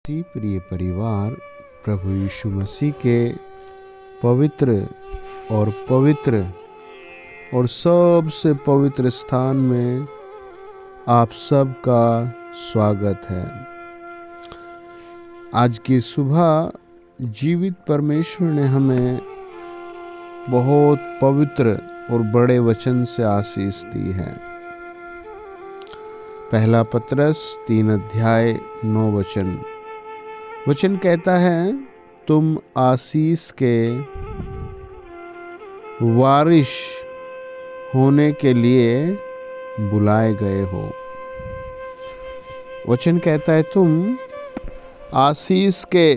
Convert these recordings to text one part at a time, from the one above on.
प्रिय परिवार, प्रभु यीशु मसीह के पवित्र और सबसे पवित्र स्थान में आप सबका स्वागत है। आज की सुबह जीवित परमेश्वर ने हमें बहुत पवित्र और बड़े वचन से आशीष दी है। पहला पतरस 3:9 वचन कहता है, तुम आशीष के वारिस होने के लिए बुलाए गए हो। वचन कहता है, तुम आशीष के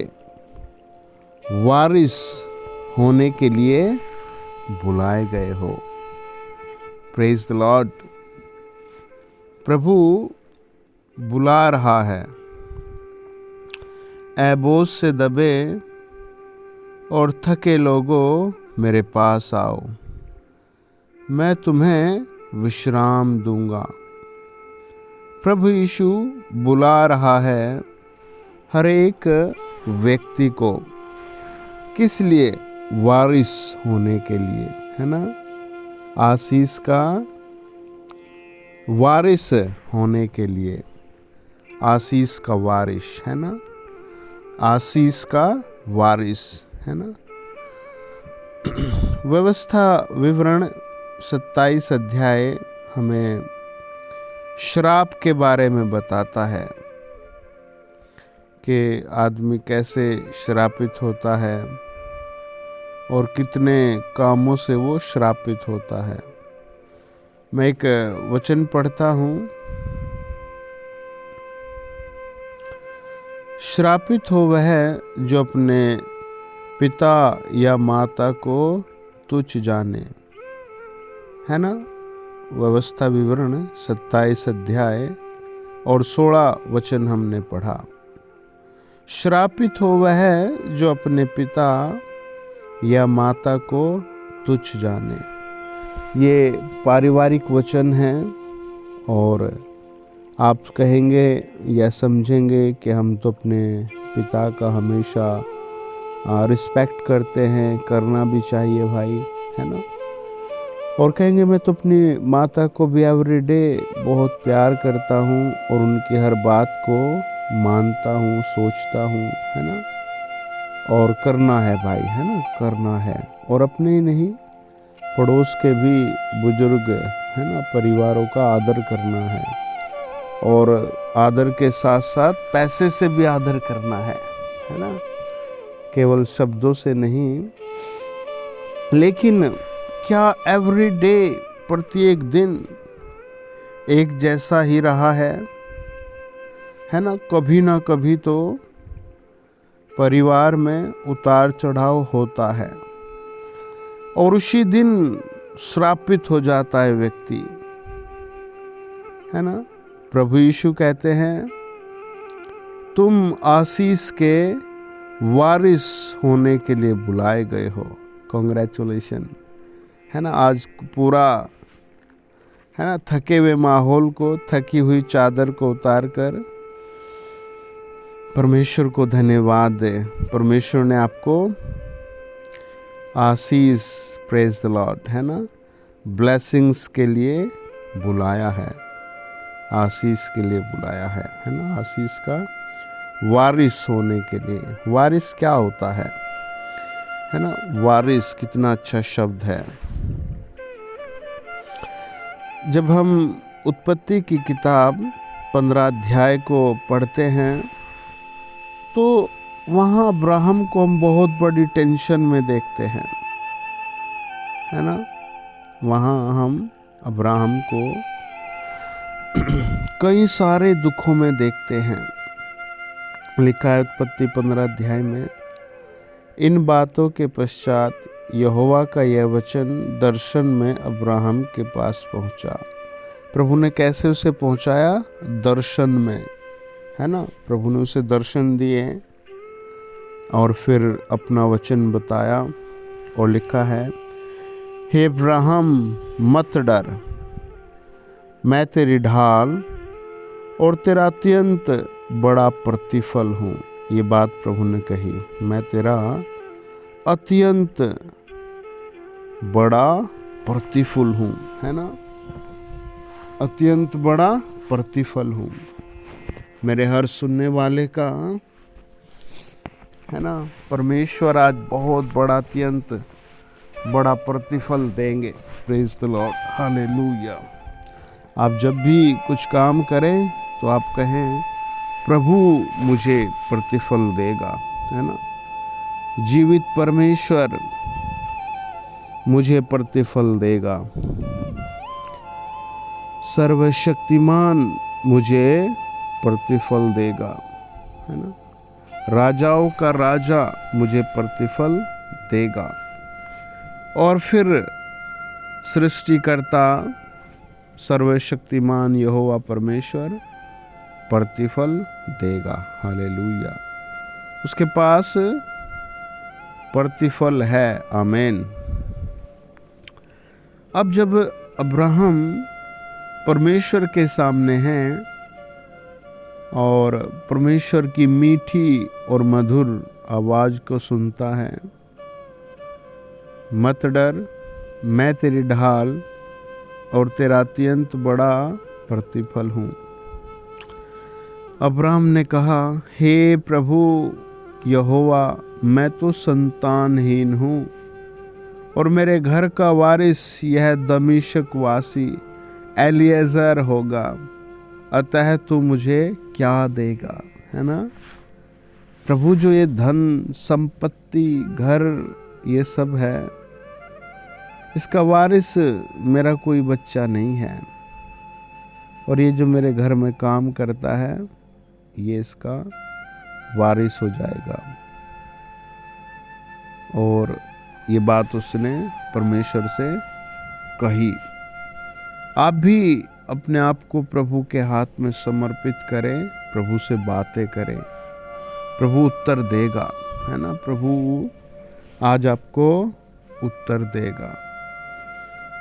वारिस होने के लिए बुलाए गए हो। Praise the Lord. प्रभु बुला रहा है, ऐ बोझ से दबे और थके लोगों मेरे पास आओ, मैं तुम्हें विश्राम दूंगा। प्रभु यीशु बुला रहा है हर एक व्यक्ति को, किस लिए? वारिस होने के लिए, है ना। आशीष का वारिस होने के लिए, आशीष का वारिस, है ना। आशीष का वारिस, है ना। व्यवस्था विवरण 27 अध्याय हमें श्राप के बारे में बताता है कि आदमी कैसे श्रापित होता है और कितने कामों से वो श्रापित होता है। मैं एक वचन पढ़ता हूँ। श्रापित हो वह जो अपने पिता या माता को तुच्छ जाने, है ना। व्यवस्था विवरण 27 अध्याय और 16 वचन हमने पढ़ा। श्रापित हो वह जो अपने पिता या माता को तुच्छ जाने। ये पारिवारिक वचन है और आप कहेंगे या समझेंगे कि हम तो अपने पिता का हमेशा रिस्पेक्ट करते हैं, करना भी चाहिए भाई, है ना। और कहेंगे मैं तो अपनी माता को भी एवरीडे बहुत प्यार करता हूँ और उनकी हर बात को मानता हूँ, सोचता हूँ, है ना। और करना है भाई, है ना, करना है। और अपने ही नहीं, पड़ोस के भी बुजुर्ग, है ना, परिवारों का आदर करना है। और आदर के साथ साथ पैसे से भी आदर करना है ना, केवल शब्दों से नहीं। लेकिन क्या एवरीडे, प्रत्येक दिन एक जैसा ही रहा है ना। कभी ना कभी तो परिवार में उतार चढ़ाव होता है और उसी दिन श्रापित हो जाता है व्यक्ति, है ना। प्रभु यीशु कहते हैं, तुम आशीष के वारिस होने के लिए बुलाए गए हो। कॉन्ग्रेचुलेशन, है ना। आज पूरा, है ना, थके हुए माहौल को, थकी हुई चादर को उतार कर परमेश्वर को धन्यवाद दे। परमेश्वर ने आपको आशीष, प्रेज द लॉर्ड, है ना, ब्लेसिंग्स के लिए बुलाया है। आशीष के लिए बुलाया है ना। आशीष का वारिस होने के लिए। वारिस क्या होता है ना। वारिस कितना अच्छा शब्द है। जब हम उत्पत्ति की किताब 15 अध्याय को पढ़ते हैं तो वहाँ अब्राहम को हम बहुत बड़ी टेंशन में देखते हैं, है ना। वहाँ हम अब्राहम को कई सारे दुखों में देखते हैं। लिखा है उत्पत्ति 15 अध्याय में, इन बातों के पश्चात यहोवा का यह वचन दर्शन में अब्राहम के पास पहुंचा। प्रभु ने कैसे उसे पहुंचाया? दर्शन में, है ना। प्रभु ने उसे दर्शन दिए और फिर अपना वचन बताया और लिखा है, हे अब्राहम मत डर, मैं तेरी ढाल और तेरा अत्यंत बड़ा प्रतिफल हूँ। ये बात प्रभु ने कही, मैं तेरा अत्यंत बड़ा प्रतिफल हूँ, है ना, अत्यंत बड़ा प्रतिफल हूँ। मेरे हर सुनने वाले का, है ना, परमेश्वर आज बहुत बड़ा, अत्यंत बड़ा प्रतिफल देंगे। Praise the Lord, hallelujah. आप जब भी कुछ काम करें तो आप कहें प्रभु मुझे प्रतिफल देगा, है ना। जीवित परमेश्वर मुझे प्रतिफल देगा, सर्वशक्तिमान मुझे प्रतिफल देगा, है ना, राजाओं का राजा मुझे प्रतिफल देगा। और फिर सृष्टिकर्ता सर्वशक्तिमान यहोवा परमेश्वर प्रतिफल देगा, हालेलुया। उसके पास प्रतिफल है, आमीन। अब जब अब्राहम परमेश्वर के सामने हैं और परमेश्वर की मीठी और मधुर आवाज को सुनता है, मत डर, मैं तेरी ढाल और तेरा अत्यंत बड़ा प्रतिफल हूँ। अब्राहम ने कहा, हे प्रभु यहोवा, मैं तो संतानहीन हूँ और मेरे घर का वारिस यह दमिश्क वासी एलिएजर होगा, अतः तू मुझे क्या देगा, है ना। प्रभु जो ये धन संपत्ति घर ये सब है, इसका वारिस मेरा कोई बच्चा नहीं है, और ये जो मेरे घर में काम करता है ये इसका वारिस हो जाएगा। और ये बात उसने परमेश्वर से कही। आप भी अपने आप को प्रभु के हाथ में समर्पित करें, प्रभु से बातें करें, प्रभु उत्तर देगा, है ना। प्रभु आज आपको उत्तर देगा।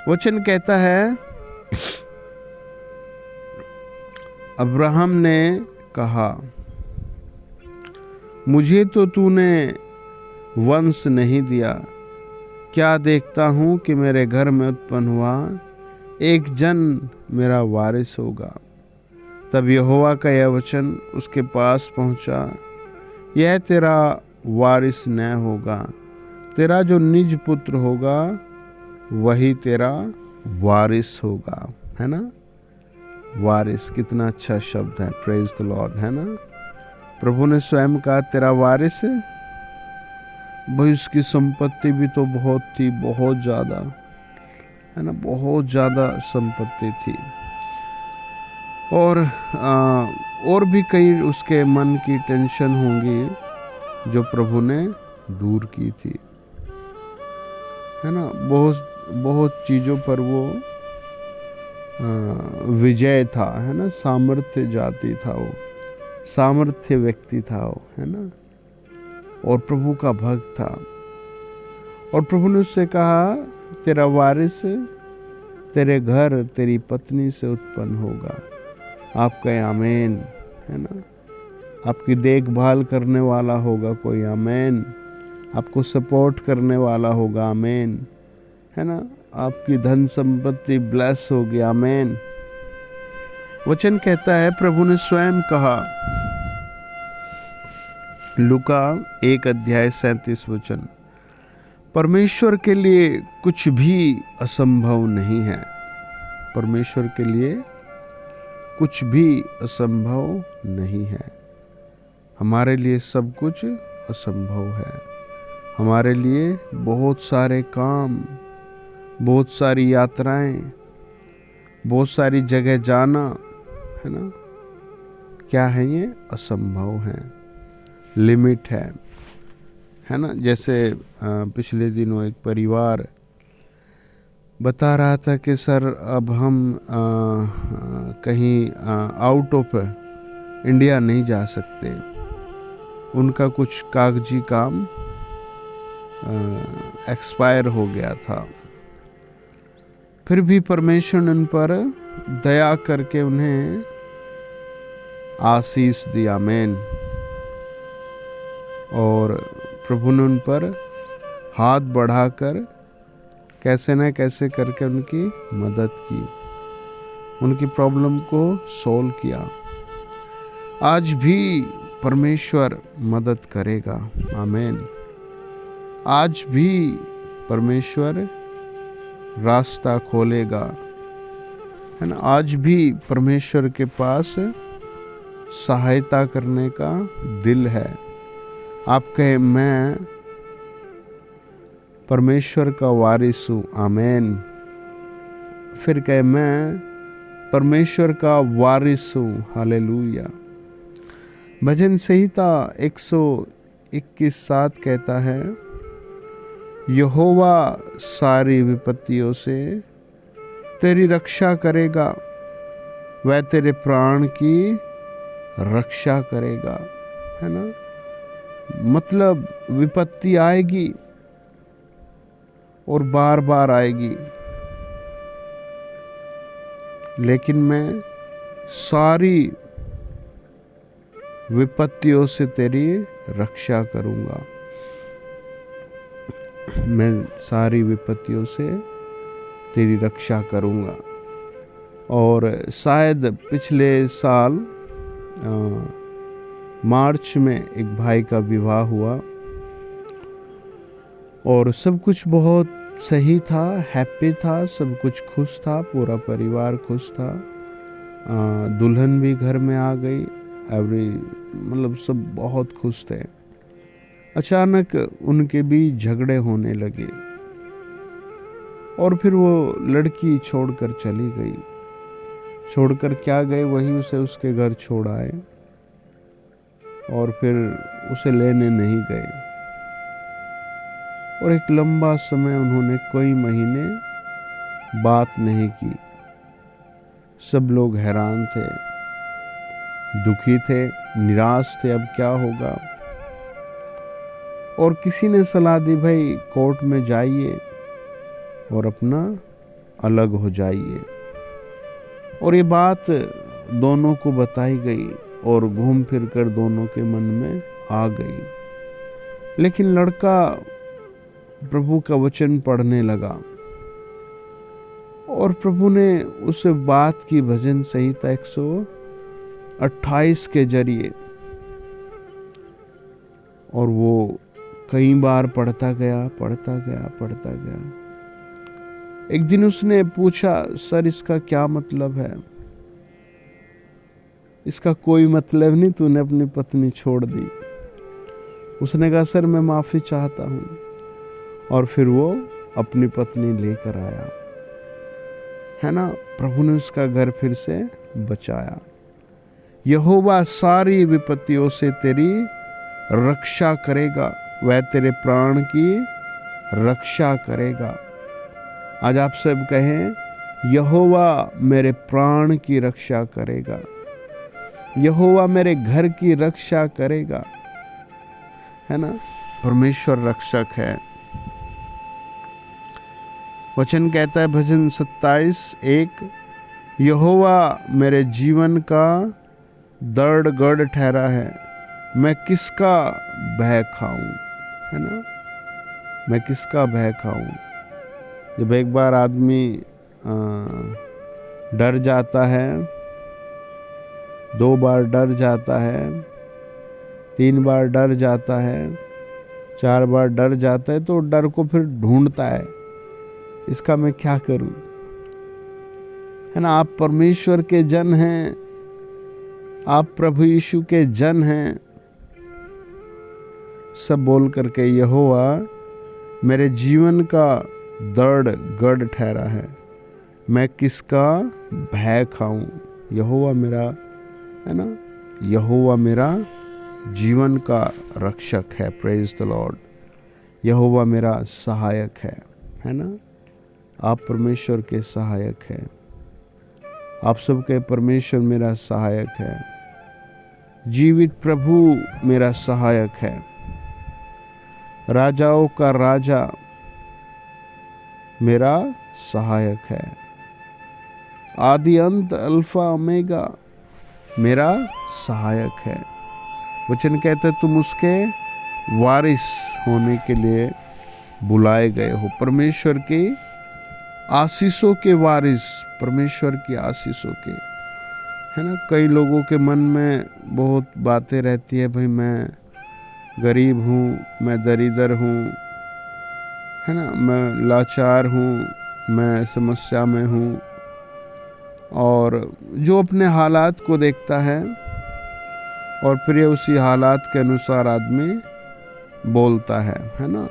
वचन कहता है, अब्राहम ने कहा, मुझे तो तूने वंश नहीं दिया, क्या देखता हूँ कि मेरे घर में उत्पन्न हुआ एक जन मेरा वारिस होगा। तब यहोवा का यह वचन उसके पास पहुँचा, यह तेरा वारिस न होगा, तेरा जो निज पुत्र होगा वही तेरा वारिस होगा, है ना। वारिस कितना अच्छा शब्द है, प्रेज द लॉर्ड, है ना। प्रभु ने स्वयं कहा तेरा वारिस है भाई। उसकी संपत्ति भी तो बहुत थी, बहुत ज्यादा, है ना, बहुत ज्यादा संपत्ति थी। और भी कई उसके मन की टेंशन होंगी जो प्रभु ने दूर की थी, है ना। बहुत चीजों पर वो विजय था, है ना, सामर्थ्य जाति था वो, सामर्थ्य व्यक्ति था वो, है ना, और प्रभु का भक्त था। और प्रभु ने उससे कहा तेरा वारिस तेरे घर तेरी पत्नी से उत्पन्न होगा। आप कहें आमीन, है ना। आपकी देखभाल करने वाला होगा कोई, आमीन। आपको सपोर्ट करने वाला होगा, आमीन, है ना। आपकी धन संपत्ति ब्लेस होगी, आमीन। वचन कहता है, प्रभु ने स्वयं कहा, लूका 1:37 वचन, परमेश्वर के लिए कुछ भी असंभव नहीं है। परमेश्वर के लिए कुछ भी असंभव नहीं है। हमारे लिए सब कुछ असंभव है। हमारे लिए बहुत सारे काम, बहुत सारी यात्राएं, बहुत सारी जगह जाना, है ना, क्या है ये? असंभव है, लिमिट है ना। जैसे पिछले दिनों एक परिवार बता रहा था कि सर अब हम कहीं आउट ऑफ इंडिया नहीं जा सकते। उनका कुछ कागजी काम एक्सपायर हो गया था। फिर भी परमेश्वर ने उन पर दया करके उन्हें आशीष दिया, आमीन। और प्रभु ने उन पर हाथ बढ़ाकर कैसे न कैसे करके उनकी मदद की, उनकी प्रॉब्लम को सॉल्व किया। आज भी परमेश्वर मदद करेगा। आमीन। आज भी परमेश्वर रास्ता खोलेगा, है ना। आज भी परमेश्वर के पास सहायता करने का दिल है। आप कहे मैं परमेश्वर का वारिस हूँ। आमीन। फिर कहे मैं परमेश्वर का वारिस हूँ। हालेलुया। भजन संहिता 121:7 कहता है, यहोवा सारी विपत्तियों से तेरी रक्षा करेगा, वह तेरे प्राण की रक्षा करेगा, है ना। मतलब विपत्ति आएगी और बार बार आएगी, लेकिन मैं सारी विपत्तियों से तेरी रक्षा करूंगा। मैं सारी विपत्तियों से तेरी रक्षा करूंगा। और शायद पिछले साल मार्च में एक भाई का विवाह हुआ और सब कुछ बहुत सही था, हैप्पी था, सब कुछ खुश था, पूरा परिवार खुश था। दुल्हन भी घर में आ गई, मतलब सब बहुत खुश थे। अचानक उनके बीच झगड़े होने लगे और फिर वो लड़की छोड़कर चली गई। छोड़कर क्या गए, वही उसे उसके घर छोड़ आए और फिर उसे लेने नहीं गए। और एक लंबा समय उन्होंने कई महीने बात नहीं की। सब लोग हैरान थे, दुखी थे, निराश थे, अब क्या होगा। और किसी ने सलाह दी, भाई कोर्ट में जाइए और अपना अलग हो जाइए। और ये बात दोनों को बताई गई और घूम फिर कर दोनों के मन में आ गई। लेकिन लड़का प्रभु का वचन पढ़ने लगा और प्रभु ने उस बात की भजन संहिता 128 के जरिए, और वो कई बार पढ़ता गया। एक दिन उसने पूछा, सर इसका क्या मतलब है? इसका कोई मतलब नहीं, तूने अपनी पत्नी छोड़ दी। उसने कहा, सर मैं माफी चाहता हूँ। और फिर वो अपनी पत्नी लेकर आया, है ना। प्रभु ने उसका घर फिर से बचाया। यहोवा सारी विपत्तियों से तेरी रक्षा करेगा, वह तेरे प्राण की रक्षा करेगा। आज आप सब कहें, यहोवा मेरे प्राण की रक्षा करेगा, यहोवा मेरे घर की रक्षा करेगा, है ना। परमेश्वर रक्षक है। वचन कहता है भजन 27:1, यहोवा मेरे जीवन का दृढ़ गढ़ ठहरा है, मैं किसका भय खाऊं, है ना। मैं किसका भय खाऊं। जब एक बार आदमी डर जाता है, 2 बार डर जाता है, 3 बार डर जाता है, 4 बार डर जाता है, तो डर को फिर ढूंढता है, इसका मैं क्या करूं, है ना। आप परमेश्वर के जन हैं, आप प्रभु यीशु के जन हैं। सब बोल करके, यहोवा मेरे जीवन का दृढ़ गढ़ ठहरा है, मैं किसका भय खाऊं। यहोवा मेरा, है ना, यहोवा मेरा जीवन का रक्षक है। Praise the Lord. यहोवा मेरा सहायक है ना। आप परमेश्वर के सहायक हैं। आप सबके परमेश्वर मेरा सहायक है। जीवित प्रभु मेरा सहायक है। राजाओं का राजा मेरा सहायक है। आदि अंत अल्फा ओमेगा मेरा सहायक है। वचन कहते तुम उसके वारिस होने के लिए बुलाए गए हो, परमेश्वर की आशीषों के वारिस, परमेश्वर की आशीषों के, है ना। कई लोगों के मन में बहुत बातें रहती है, भाई मैं गरीब हूँ, मैं दरिद्र हूँ, है ना, मैं लाचार हूँ, मैं समस्या में हूँ। और जो अपने हालात को देखता है और फिर उसी हालात के अनुसार आदमी बोलता है ना।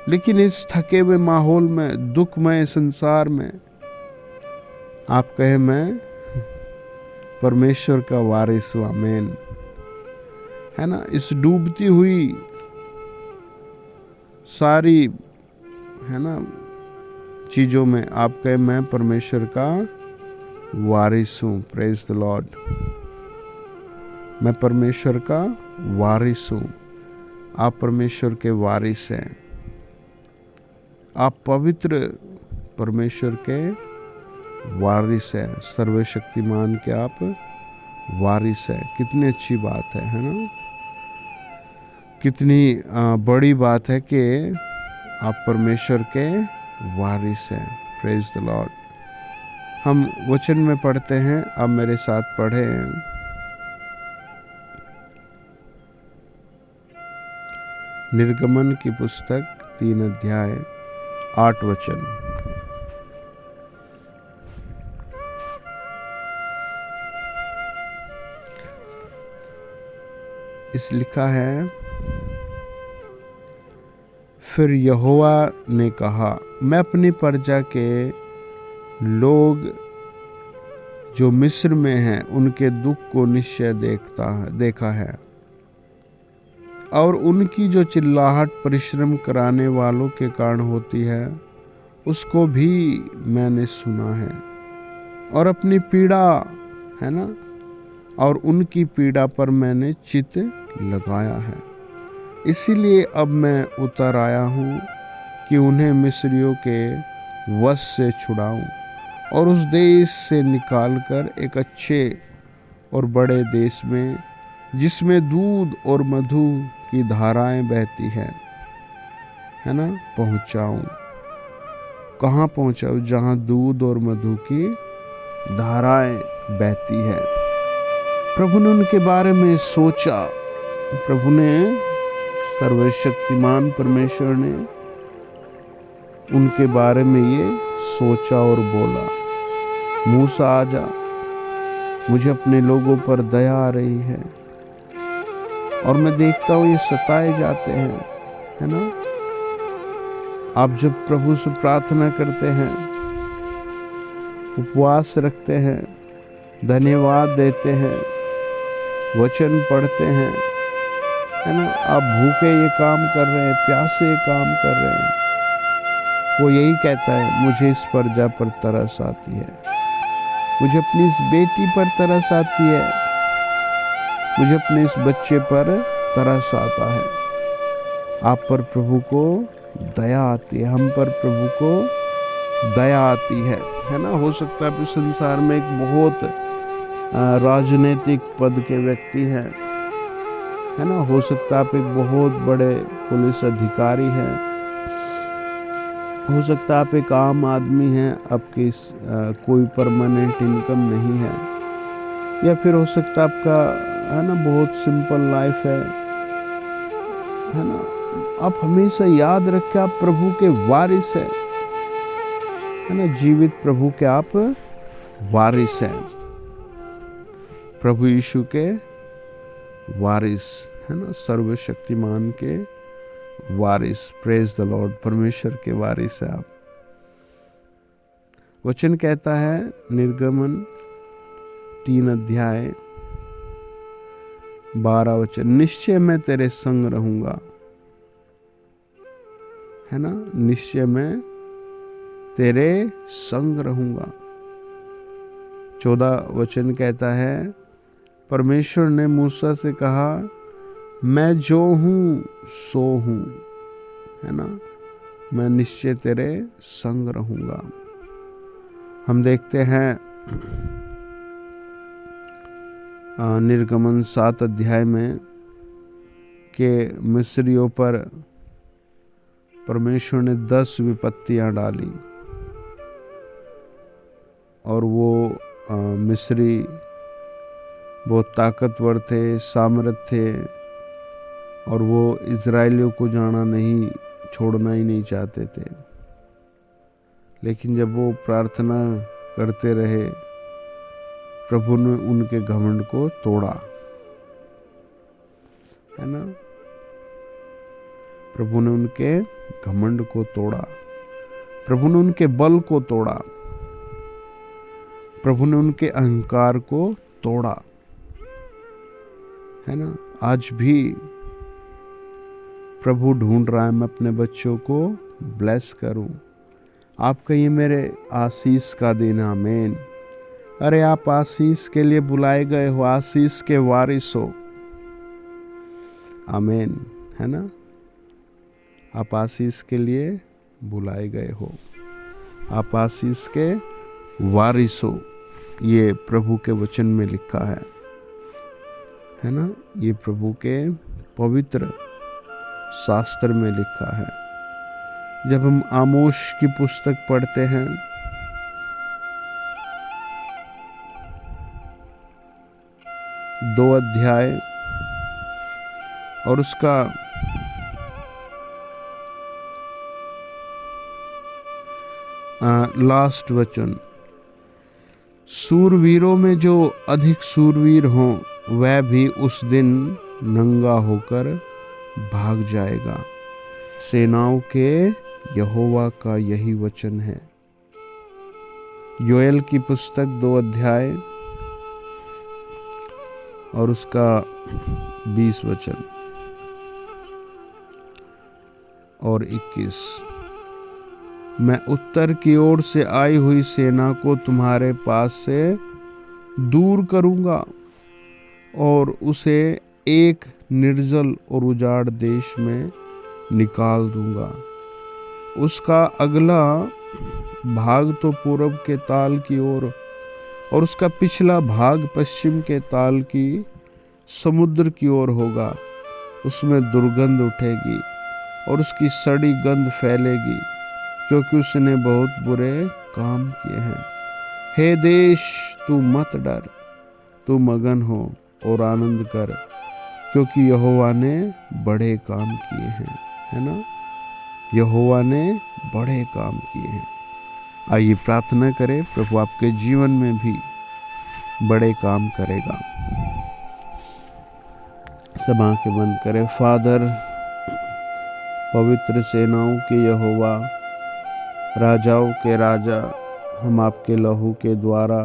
लेकिन इस थके हुए माहौल में, दुखमय संसार में आप कहे मैं परमेश्वर का वारिस हूं, आमीन, है ना। इस डूबती हुई सारी, है ना, चीजों में आप कहे मैं परमेश्वर का वारिस हूं। Praise the Lord. मैं परमेश्वर का वारिस हूं। आप परमेश्वर के वारिस हैं। आप पवित्र परमेश्वर के वारिस हैं, सर्वशक्तिमान के आप वारिस हैं। कितनी अच्छी बात है ना। कितनी बड़ी बात है कि आप परमेश्वर के वारिस हैं। Praise the Lord. हम वचन में पढ़ते हैं, आप मेरे साथ पढ़ें। निर्गमन की पुस्तक 3 अध्याय 8 वचन। इस लिखा है, फिर यहोवा ने कहा, मैं अपनी प्रजा के लोग जो मिस्र में हैं उनके दुख को निश्चय देखा है और उनकी जो चिल्लाहट परिश्रम कराने वालों के कारण होती है उसको भी मैंने सुना है और अपनी पीड़ा, है ना, और उनकी पीड़ा पर मैंने चित्त लगाया है। इसीलिए अब मैं उतर आया हूँ कि उन्हें मिस्रियों के वश से छुड़ाऊं और उस देश से निकालकर एक अच्छे और बड़े देश में, जिसमें दूध और मधु की धाराएं बहती है ना, पहुंचाऊं। कहाँ पहुंचाऊं? जहां दूध और मधु की धाराएं बहती है। प्रभु ने उनके बारे में सोचा। प्रभु ने, सर्वशक्तिमान परमेश्वर ने उनके बारे में ये सोचा और बोला, मूसा आजा, मुझे अपने लोगों पर दया आ रही है और मैं देखता हूँ ये सताए जाते हैं, है ना। आप जब प्रभु से प्रार्थना करते हैं, उपवास रखते हैं, धन्यवाद देते हैं, वचन पढ़ते हैं, है ना, आप भूखे ये काम कर रहे हैं, प्यासे ये काम कर रहे हैं, वो यही कहता है, मुझे इस प्रजा पर तरस आती है, मुझे अपनी इस बेटी पर तरस आती है, मुझे अपने इस बच्चे पर तरस आता है। आप पर प्रभु को दया आती है, हम पर प्रभु को दया आती है ना। हो सकता है इस संसार में एक बहुत राजनीतिक पद के व्यक्ति हैं, है ना। हो सकता है आप एक बहुत बड़े पुलिस अधिकारी हैं, हो सकता है आप एक आम आदमी हैं, आपकी कोई परमानेंट इनकम नहीं है, या फिर हो सकता है आपका, है ना, बहुत सिंपल लाइफ है ना। आप हमेशा याद रखें, आप प्रभु के वारिस हैं, है ना। जीवित प्रभु के आप वारिस हैं, प्रभु यीशु के वारिस, है ना, सर्वशक्तिमान के वारिस। Praise the Lord. परमेश्वर के वारिस है आप। वचन कहता है, निर्गमन 3 अध्याय 12 वचन, निश्चय मैं तेरे संग रहूंगा, है ना, निश्चय मैं तेरे संग रहूंगा। 14 वचन कहता है, परमेश्वर ने मूसा से कहा, मैं जो हूं सो हूं, है ना, मैं निश्चय तेरे संग रहूंगा। हम देखते हैं निर्गमन 7 अध्याय में के मिस्रियों पर परमेश्वर ने 10 विपत्तियां डाली और वो मिस्री बहुत ताकतवर थे, सामर्थ थे और वो इजराइलियों को छोड़ना ही नहीं चाहते थे। लेकिन जब वो प्रार्थना करते रहे, प्रभु ने उनके घमंड को तोड़ा, है ना। प्रभु ने उनके घमंड को तोड़ा, प्रभु ने उनके बल को तोड़ा, प्रभु ने उनके अहंकार को तोड़ा, है ना। आज भी प्रभु ढूंढ रहा है मैं अपने बच्चों को ब्लेस करूं। आप कहिए मेरे आशीष का दिन, आमीन। अरे आप आशीष के लिए बुलाए गए हो, आशीष के वारिस हो, आमीन, है ना। आप आशीष के लिए बुलाए गए हो, आप आशीष के वारिस हो। ये प्रभु के वचन में लिखा है ना। ये प्रभु के पवित्र शास्त्र में लिखा है। जब हम आमोस की पुस्तक पढ़ते हैं, दो अध्याय और उसका लास्ट वचन, सूरवीरों में जो अधिक सूरवीर हों वह भी उस दिन नंगा होकर भाग जाएगा। सेनाओं के यहोवा का यही वचन है। योएल की पुस्तक 2 अध्याय और उसका 20 वचन और 21, मैं उत्तर की ओर से आई हुई सेना को तुम्हारे पास से दूर करूंगा और उसे एक निर्जल और उजाड़ देश में निकाल दूंगा। उसका अगला भाग तो पूरब के ताल की ओर और उसका पिछला भाग पश्चिम के ताल की समुद्र की ओर होगा। उसमें दुर्गंध उठेगी और उसकी सड़ी गंध फैलेगी, क्योंकि उसने बहुत बुरे काम किए हैं। हे देश, तू मत डर, तू मगन हो और आनंद कर, क्योंकि यहोवा ने बड़े काम किए हैं, है ना। यहोवा ने बड़े काम किए हैं। आइए प्रार्थना करें, प्रभु आपके जीवन में भी बड़े काम करेगा। सब आंखें बंद करें। फादर, पवित्र सेनाओं के यहोवा, राजाओं के राजा, हम आपके लहू के द्वारा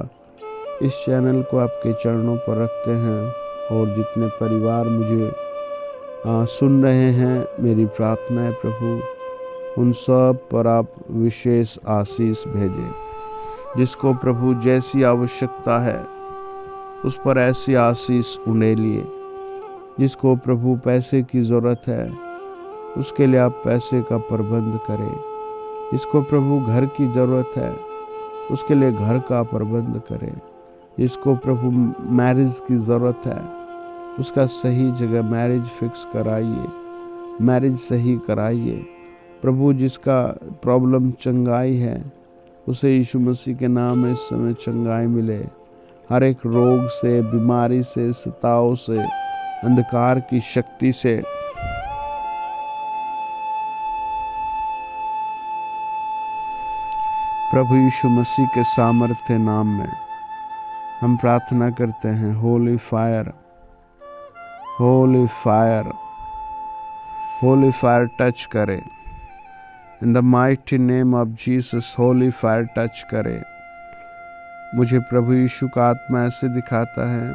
इस चैनल को आपके चरणों पर रखते हैं और जितने परिवार मुझे सुन रहे हैं, मेरी प्रार्थना है प्रभु उन सब पर आप विशेष आशीष भेजें। जिसको प्रभु जैसी आवश्यकता है उस पर ऐसी आशीष उंडेलिए। जिसको प्रभु पैसे की ज़रूरत है उसके लिए आप पैसे का प्रबंध करें। जिसको प्रभु घर की ज़रूरत है उसके लिए घर का प्रबंध करें। जिसको प्रभु मैरिज की ज़रूरत है उसका सही जगह मैरिज फिक्स कराइए, मैरिज सही कराइए। प्रभु जिसका प्रॉब्लम चंगाई है उसे यीशु मसीह के नाम में इस समय चंगाई मिले। हर एक रोग से, बीमारी से, सताव से, अंधकार की शक्ति से प्रभु यीशु मसीह के सामर्थ्य नाम में हम प्रार्थना करते हैं। Holy fire, holy fire, holy fire touch करे। In the mighty name of Jesus, holy fire touch करे। मुझे प्रभु यीशु का आत्मा ऐसे दिखाता है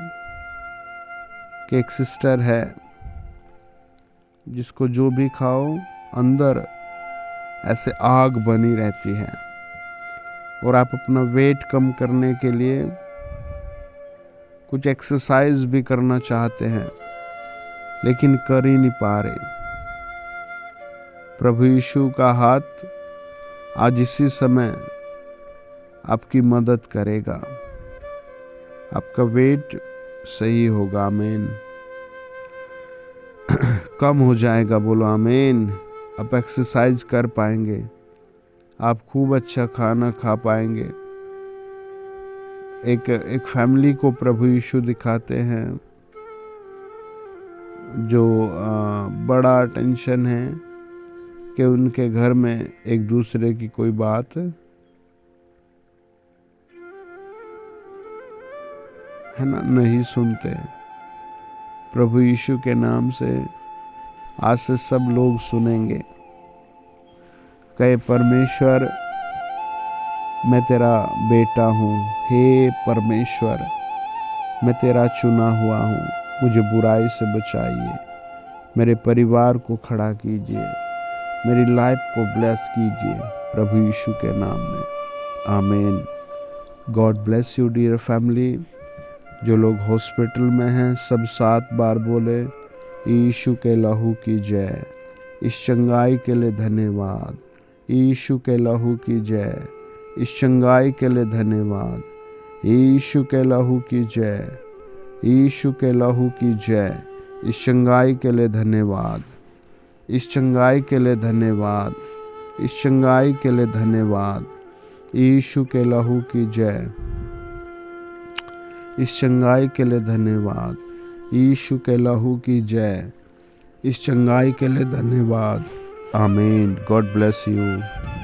कि एक सिस्टर है जिसको जो भी खाओ अंदर ऐसे आग बनी रहती है और आप अपना वेट कम करने के लिए कुछ एक्सरसाइज भी करना चाहते हैं लेकिन कर ही नहीं पा रहे। प्रभु यीशु का हाथ आज इसी समय आपकी मदद करेगा, आपका वेट सही होगा। आमीन। कम हो जाएगा। बोलो आमीन। आप एक्सरसाइज कर पाएंगे, आप खूब अच्छा खाना खा पाएंगे। एक फैमिली को प्रभु यीशु दिखाते हैं जो बड़ा टेंशन है कि उनके घर में एक दूसरे की कोई बात है ना नहीं सुनते। प्रभु यीशु के नाम से आज से सब लोग सुनेंगे। कहे परमेश्वर मैं तेरा बेटा हूँ, हे परमेश्वर मैं तेरा चुना हुआ हूँ, मुझे बुराई से बचाइए, मेरे परिवार को खड़ा कीजिए, मेरी लाइफ को ब्लेस कीजिए प्रभु यीशु के नाम में। आमीन। God bless you dear family. जो लोग हॉस्पिटल में हैं सब 7 बार बोले यीशु के लहू की जय। इस चंगाई के लिए धन्यवाद। यीशु के लहू की जय। इस चंगाई के लिए धन्यवाद। यीशु के लहू की जय। यीशु के लहू की जय। इस चंगाई के लिए धन्यवाद। इस चंगाई के लिए धन्यवाद। इस चंगाई के लिए धन्यवाद। यीशु के लहू की जय। इस चंगाई के लिए धन्यवाद। यीशु के लहू की जय। इस चंगाई के लिए धन्यवाद। आमीन। God bless you.